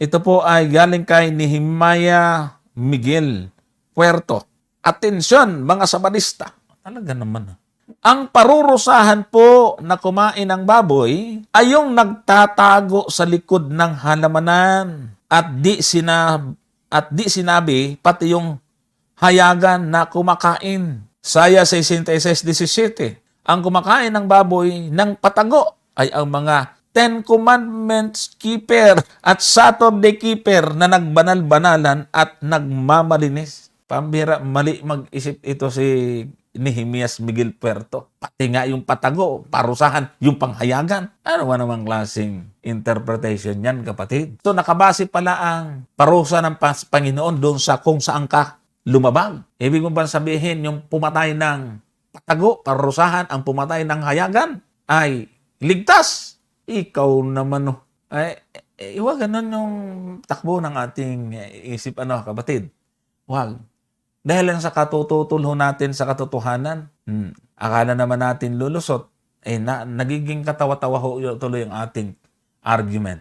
Ito po ay galing kay Nehemiah Miguel Puerto. Atensyon mga Sabadista. Talaga naman. Ang parurusahan po na kumain ng baboy ay yung nagtatago sa likod ng halamanan at di sinabi pati yung hayagan na kumakain. Saya 66:17. Ang kumakain ng baboy ng patago ay ang mga Ten Commandments keeper at Saturday keeper na nagbanal-banalan at nagmamalinis. Pambira, mali mag-isip ito si Nehemias Miguel Puerto. Pati nga yung patago, parusahan, yung panghayagan. Ano ba namang klaseng interpretation yan, kapatid? So nakabase pala ang parusa ng Panginoon doon sa kung saan ka lumabag. Ibig mo ba sabihin yung pumatay ng patago, parusahan, ang pumatay ng hayagan ay ligtas? Ikaw naman, no. Huwag ganun yung takbo ng ating isip, kapatid. Huwag. Dahil lang sa katutulho natin sa katotohanan, akala naman natin lulusot, nagiging katawa-tawa ho tuloy ang ating argument.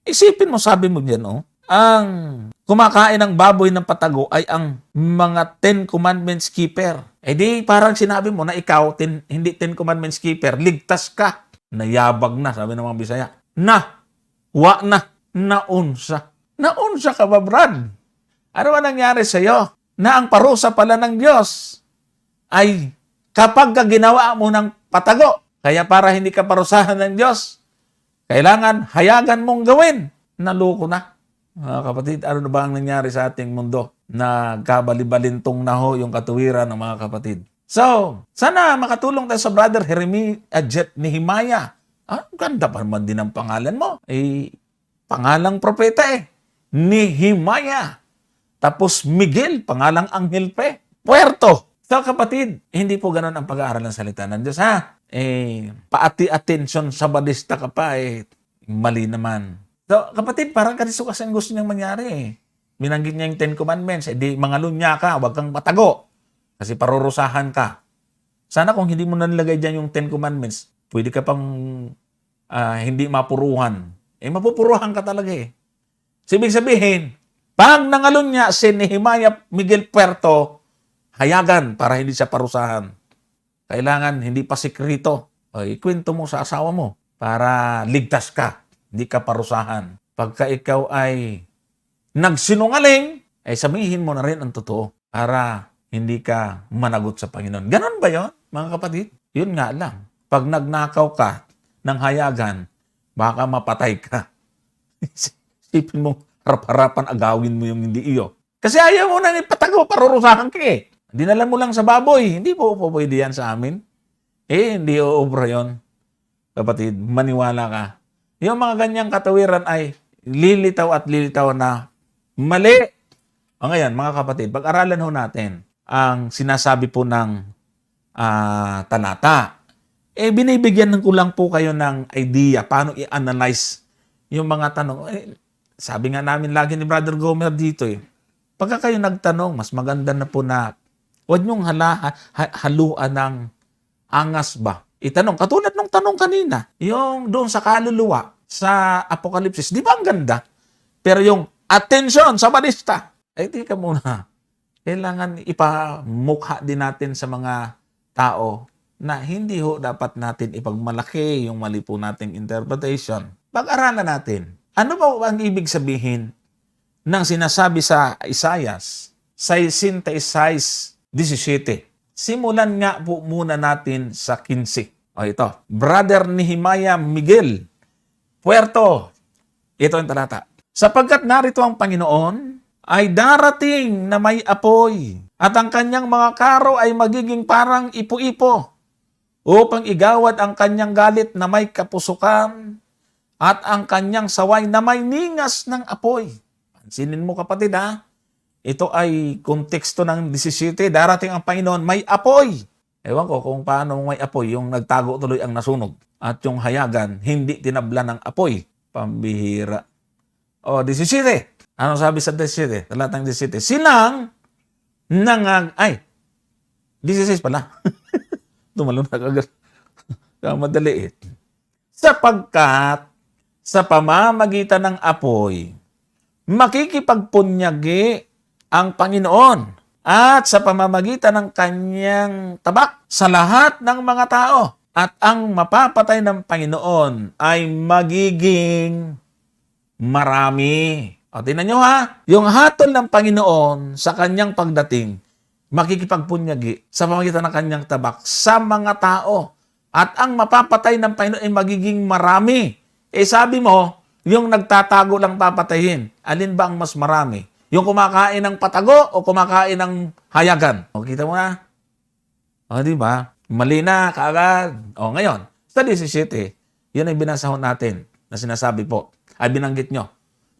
Isipin mo, sabi mo dyan, ang kumakain ng baboy ng patago ay ang mga Ten Commandments keeper. Di parang sinabi mo na ikaw, hindi Ten Commandments keeper, ligtas ka. Nayabag na, sabi ng mga Bisaya. Naunsa. Naunsa ka ba, Brad? Ano ba nangyari sa'yo? Na ang parusa pala ng Diyos ay kapag ginawa mo ng patago. Kaya para hindi ka parusahan ng Diyos, kailangan hayagan mong gawin. Naloko na. Mga kapatid, ano na ba ang nangyari sa ating mundo? Nagkabalibalintong na ho yung katuwiran ng mga kapatid. So, sana makatulong tayo sa Brother Nehemiah. Ganda pa naman din ang pangalan mo. Pangalang propeta Nehemiah. Tapos Miguel, pangalang Anghel Puerto. So kapatid, hindi po ganun ang pag-aaral ng salita ng Diyos, ha? Paati-atensyon sa Sabadista ka pa, mali naman. So kapatid, parang kaniso kasi ang gusto niyang mangyari. Binanggit niya yung Ten Commandments, di mangalunya ka, wag kang patago. Kasi parurusahan ka. Sana kung hindi mo nalagay dyan yung Ten Commandments, pwede ka pang hindi mapuruhan. Mapupuruhan ka talaga Ibig sabihin, pag nangalunya si Nehemiah Miguel Puerto, hayagan para hindi siya parusahan. Kailangan hindi pa sikrito. Ikwento mo sa asawa mo para ligtas ka. Hindi ka parusahan. Pagka ikaw ay nagsinungaling, sabihin mo na rin ang totoo para hindi ka managot sa Panginoon. Ganon ba yon, mga kapatid? Yun nga lang. Pag nagnakaw ka ng hayagan, baka mapatay ka. Isipin mo, harap-harapan agawin mo yung hindi iyo. Kasi ayaw mo nang ipatago, parurusahan ka Dinala mo lang sa baboy. Hindi po pwede yan sa amin. Hindi uubra yun. Kapatid, maniwala ka. Yung mga ganyang katawiran ay lilitaw at lilitaw na mali. Ngayon, mga kapatid, pag-aralan ho natin ang sinasabi po ng talata. Binibigyan ko lang po kayo ng idea paano i-analyze yung mga tanong. Sabi nga namin lagi ni Brother Gomer dito pagka kayo nagtanong, mas maganda na po na huwag niyong haluan ng angas ba. Itanong, katulad nung tanong kanina, yung doon sa kaluluwa, sa Apokalipsis, di ba ang ganda? Pero yung atensyon sa Sabadista, tika muna. Kailangan ipamukha din natin sa mga tao na hindi ho dapat natin ipagmalaki yung mali po nating interpretation. Pag-aralan natin. Ano ba ang ibig sabihin ng sinasabi sa Isaias 66:17? Simulan nga po muna natin sa 15. Ito. Brother Nehemiah Miguel Puerto. Ito ang talata. Sapagkat narito ang Panginoon ay darating na may apoy at ang kanyang mga karo ay magiging parang ipo-ipo upang igawad ang kanyang galit na may kapusukan at ang kanyang saway na may ningas ng apoy. Pansinin mo kapatid ito ay konteksto ng 17, darating ang Panginoon, may apoy. Ewan ko kung paano may apoy, yung nagtago tuloy ang nasunog. At yung hayagan, hindi tinabla ng apoy. Pambihira. 17. Ano sabi sa 17? Talatang 17. Silang 16 pala. Tumalon na kagad. Madali Sapagkat sa pamamagitan ng apoy makikipagpunyagi ang Panginoon at sa pamamagitan ng kanyang tabak sa lahat ng mga tao. At ang mapapatay ng Panginoon ay magiging marami. O, tingnan nyo ha, yung hatol ng Panginoon sa kanyang pagdating, makikipagpunyagi sa pamamagitan ng kanyang tabak sa mga tao. At ang mapapatay ng Panginoon ay magiging marami. Sabi mo, yung nagtatago lang papatayin. Alin ba ang mas marami? Yung kumakain ng patago o kumakain ng hayagan? O, kita mo na. O, di ba? Mali na, kaagad. O, ngayon, sa 17, yun ay binasahon natin na sinasabi po, ay binanggit nyo.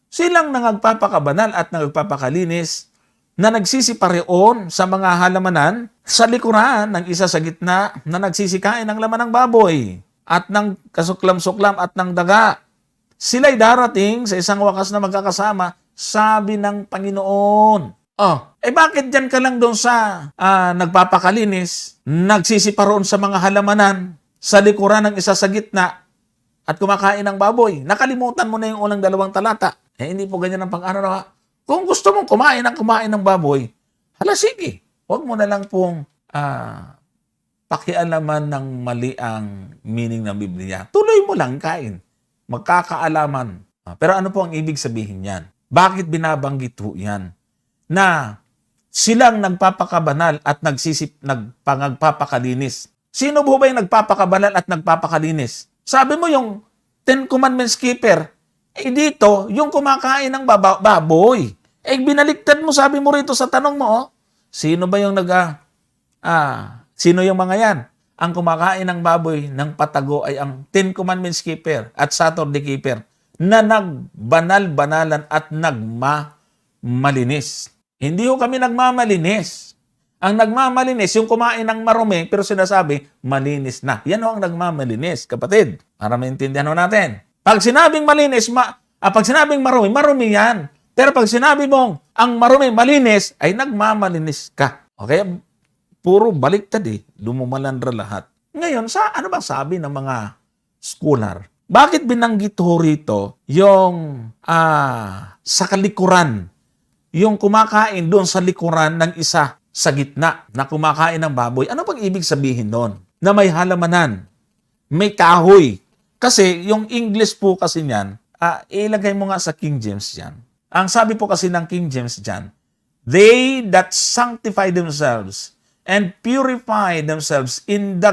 Silang nagpapakabanal at nagpapakalinis na nagsisipareon sa mga halamanan sa likuran ng isa sa gitna na nagsisikain ng laman ng baboy at ng kasuklam-suklam at ng daga. Sila'y darating sa isang wakas na magkakasama, sabi ng Panginoon. Bakit dyan ka lang doon sa nagpapakalinis, nagsisiparoon sa mga halamanan, sa likuran ng isa sa gitna, at kumakain ng baboy? Nakalimutan mo na yung unang 2 talata. Hindi po ganyan ang pag-aaral. Kung gusto mong kumain ng baboy, hala sige, huwag mo na lang pong pakialaman ng mali ang meaning ng Biblia. Tuloy mo lang kain. Magkakaalaman. Pero ano po ang ibig sabihin yan? Bakit binabanggit ho yan? Na silang nagpapakabanal at nagpapakalinis. Sino po ba yung nagpapakabanal at nagpapakalinis? Sabi mo yung 10 Commandments keeper, dito, yung kumakain ng baboy. Binaliktad mo, sabi mo rito sa tanong mo, sino ba yung sino yung mga yan? Ang kumakain ng baboy ng patago ay ang 10 Commandments keeper at Saturday keeper na nagbanal-banalan at nagmamalinis. Hindi ho kami nagmamalinis. Ang nagmamalinis, yung kumain ng marumi, pero sinasabi, malinis na. Yan ho ang nagmamalinis, kapatid. Para maintindihan ho natin. Pag sinabing malinis, pag sinabing marumi, marumi yan. Pero pag sinabi mong ang marumi, malinis, ay nagmamalinis ka. Okay? Puro baliktad Lumumalandra lahat. Ngayon, ano ba sabi ng mga scholar? Bakit binanggit ho rito yung sa kalikuran? Yung kumakain doon sa likuran ng isa sa gitna na kumakain ng baboy. Ano pang ibig sabihin doon? Na may halamanan, may kahoy. Kasi yung English po kasi niyan, ilagay mo nga sa King James yan. Ang sabi po kasi ng King James dyan, they that sanctify themselves and purify themselves in the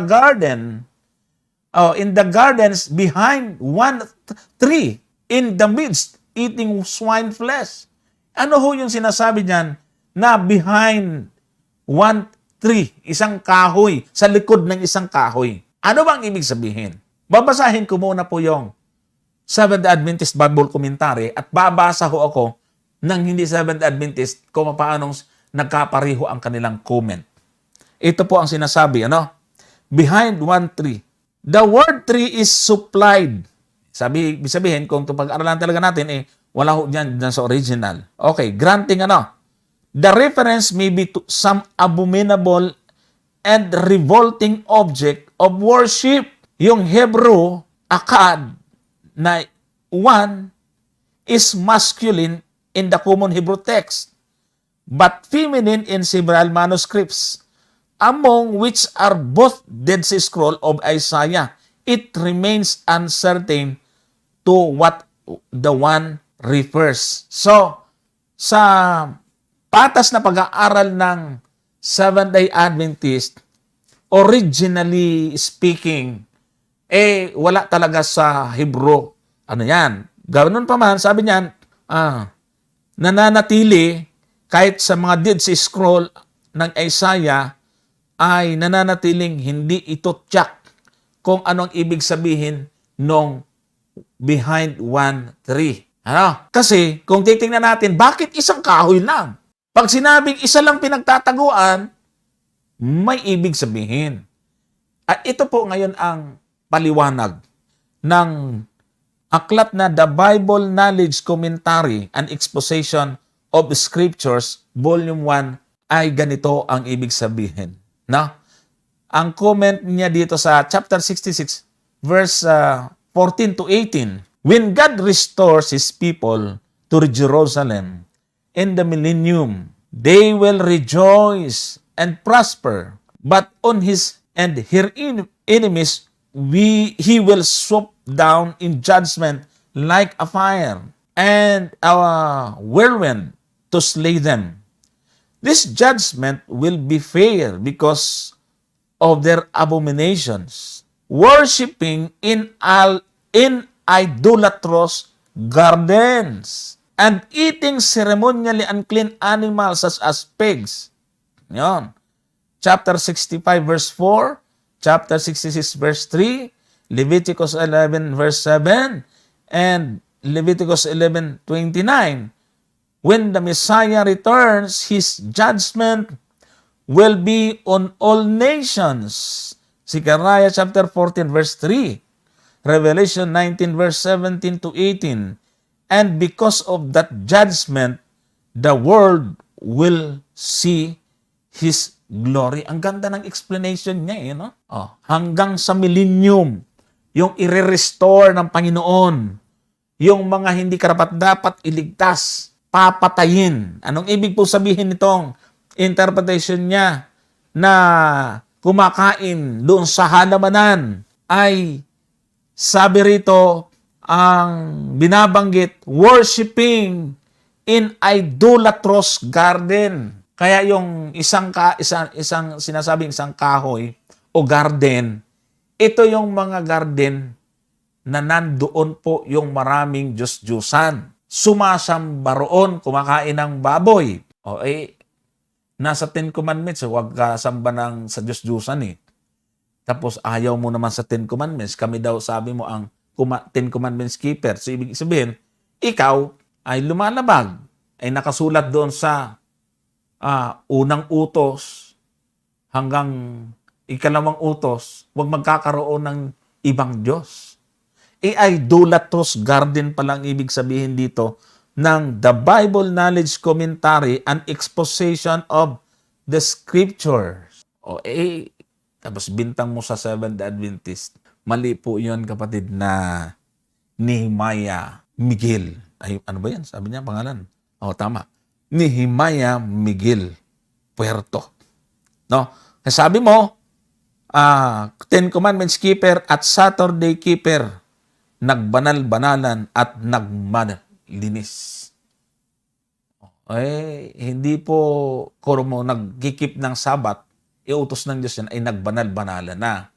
gardens behind one tree, in the midst, eating swine flesh. Ano ho yung sinasabi niyan na behind one tree, isang kahoy, sa likod ng isang kahoy? Ano bang ibig sabihin? Babasahin ko muna po yung Seventh Adventist Bible Commentary at babasa ho ako ng hindi Seventh Adventist kung paanong nagkapariho ang kanilang comment. Ito po ang sinasabi, behind one tree. The word tree is supplied. Sabihin, kung pag-aralan talaga natin, wala ho dyan sa original. Okay, granting the reference may be to some abominable and revolting object of worship. Yung Hebrew, akad, na one is masculine in the common Hebrew text, but feminine in several manuscripts, among which are both Dead Sea Scroll of Isaiah. It remains uncertain to what the one refers. So, sa patas na pag-aaral ng Seventh-day Adventist, originally speaking, wala talaga sa Hebrew. Ano yan? Ganoon pa man, sabi niyan, nananatili kahit sa mga Dead Sea Scroll ng Isaiah ay nananatiling hindi ito tiyak kung anong ibig sabihin nung behind one tree. Kasi kung titingnan natin, bakit isang kahoy lang? Pag sinabing isa lang pinagtataguan, may ibig sabihin. At ito po ngayon ang paliwanag ng aklat na The Bible Knowledge Commentary and Exposition of Scriptures, Volume 1, ay ganito ang ibig sabihin. Ang comment niya dito sa chapter 66, verse 14 to 18, when God restores His people to to Jerusalem in the millennium. They will rejoice and prosper, but on his and her enemies he will swoop down in judgment like a fire, and a whirlwind to slay them. This judgment will be fair because of their abominations, worshipping in idolatrous gardens, and eating ceremonially unclean animals such as pigs. Yon. Chapter 65 verse 4, chapter 66 verse 3, Leviticus 11 verse 7, and Leviticus 11:29. When the Messiah returns, his judgment will be on all nations. Zechariah chapter 14 verse 3, Revelation 19 verse 17 to 18. And because of that judgment, the world will see his glory. Ang ganda ng explanation niya, no? Hanggang sa millennium, yung i-restore ng Panginoon, yung mga hindi karapat-dapat iligtas, papatayin. Anong ibig po sabihin nitong interpretation niya na kumakain doon sa halamanan ay sabi rito ang binabanggit, worshiping in idolatrous garden. Kaya yung isang sinasabing isang kahoy o garden, ito yung mga garden na nandoon po yung maraming Diyos-Diyusan. Sumasamba roon, kumakain ng baboy. Nasa Ten Commandments, huwag ka samba sa Diyos-Diyusan eh. Tapos ayaw mo naman sa Ten Commandments, kami daw sabi mo ang Ten Commandments keeper. So ibig sabihin, ikaw ay lumalabag, ay nakasulat doon sa unang utos hanggang ikalawang utos, huwag magkakaroon ng ibang Diyos. Idolatrous garden palang ibig sabihin dito ng The Bible Knowledge Commentary and Exposition of the Scriptures. Tapos bintang mo sa Seventh Adventist. Mali po yun, kapatid, na Nehemiah Miguel. Ano ba yan? Sabi niya pangalan. Tama. Nehemiah Miguel Puerto. No? Kasi sabi mo, Ten Commandments keeper at Saturday keeper, nagbanal-banalan at nagmalinis. Hindi po kung mo nagkikip ng Sabat, iutos ng Diyos yan ay nagbanal-banalan na.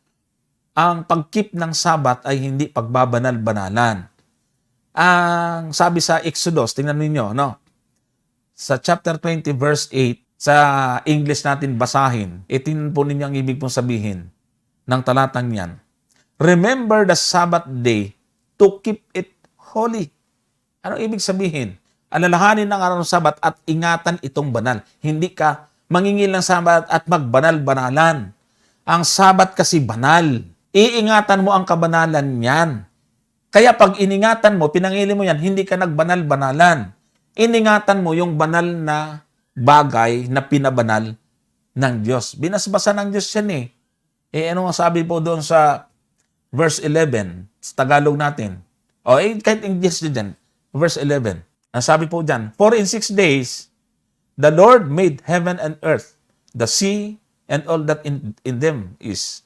Ang pagkip ng Sabat ay hindi pagbabanal-banalan. Ang sabi sa Exodus, tingnan niyo, no? Sa chapter 20 verse 8, sa English natin basahin, tingnan po ninyo ang ibig pong sabihin ng talatang yan. Remember the Sabbath day to keep it holy. Ano ibig sabihin? Alalahanin ng araw ng Sabat at ingatan itong banal. Hindi ka mangingil ng Sabat at magbanal-banalan. Ang Sabat kasi banal. Iingatan mo ang kabanalan niyan. Kaya pag iningatan mo, pinangili mo yan, hindi ka nagbanal-banalan. Iningatan mo yung banal na bagay na pinabanal ng Diyos. Binasbasa ng Diyos yan eh. Ano ang sabi po doon sa verse 11, sa Tagalog natin? Kahit English din, verse 11. Ang sabi po dyan, For in 6 days, the Lord made heaven and earth, the sea, and all that in them is,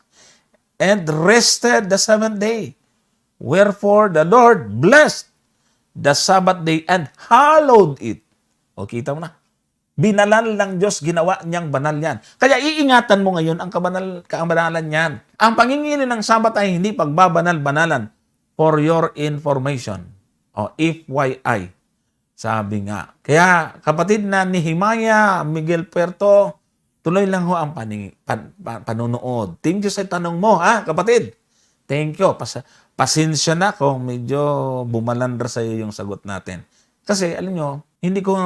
and rested the seventh day. Wherefore the Lord blessed the Sabbath day and hallowed it. Kita mo na. Binalal ng Diyos, ginawa niyang banal yan. Kaya iingatan mo ngayon ang kabanalan niyan. Ang pangingili ng Sabat ay hindi pagbabanal-banalan. For your information. FYI. Sabi nga. Kaya kapatid na Nehemiah Miguel Puerto, tuloy lang ho ang panunood. Thank you sa tanong mo, kapatid. Thank you. Pasensya na kung medyo bumalandra sa iyo yung sagot natin. Kasi, alam nyo, hindi ko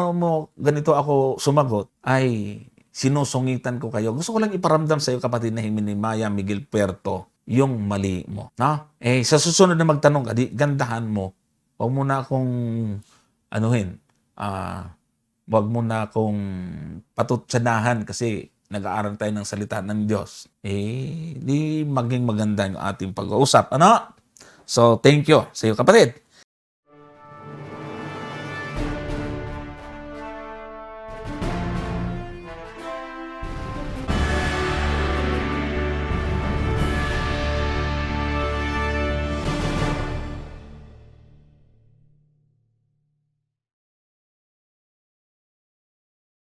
ganito ako sumagot, ay sinusungitan ko kayo. Gusto ko lang iparamdam sa iyo, kapatid na Nehemiah Miguel Puerto, yung mali mo. No? Sa susunod na magtanong ka, gandahan mo. Huwag mo na akong wag mo na akong patutsanahan kasi nag-aaral tayo ng salita ng Diyos. Di maging maganda yung ating pag-uusap. So, thank you sa iyo, kapatid.